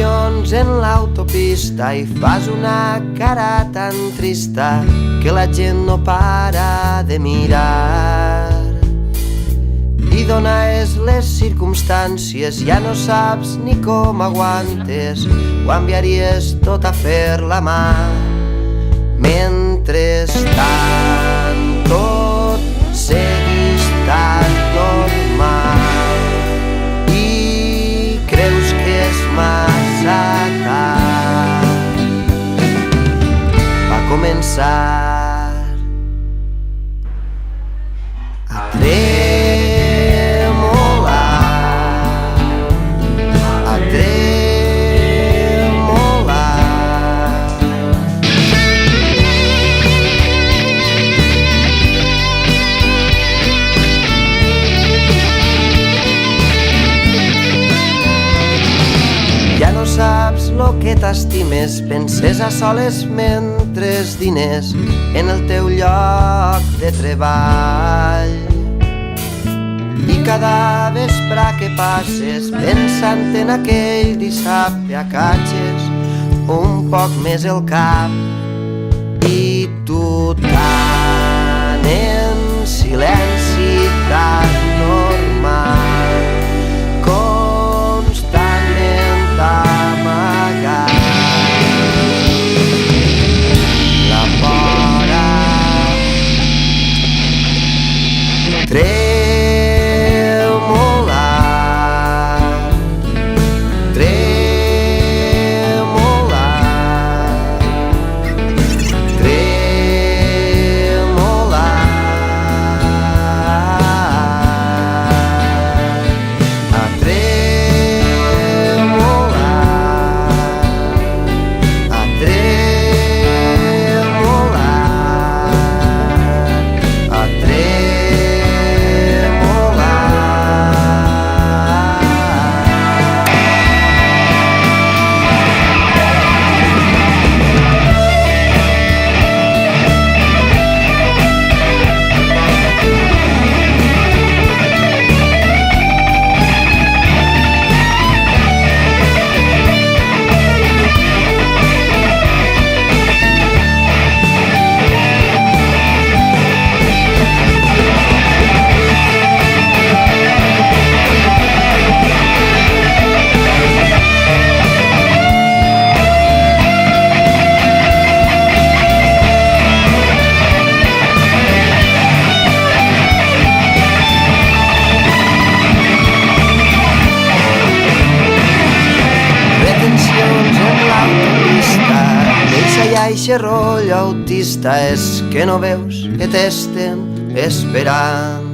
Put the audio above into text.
Retencions en l'autopista i fas una cara tan trista que la gent no para de mirar. I dones les circumstàncies, ja no saps ni com aguantes, ho enviaries tot a fer la mà. Mentrestant tot segueix tan normal i creus que és massa tard. Va començar a tremolar, a tremolar. Ja no saps lo que t'estimes, penses a soles mentre dines en el teu lloc de treball. I cada vespre que passes pensant en aquell dissabte acatxes un poc més el cap i tu tan en silenci, tan normal, constantment amagat. La vora tremolar, tremolar, tremolar. A tremolar, a tremolar, a retencions en l'autopista, deixa ja eixe rotllo autista, és que no veus que t'estem esperant.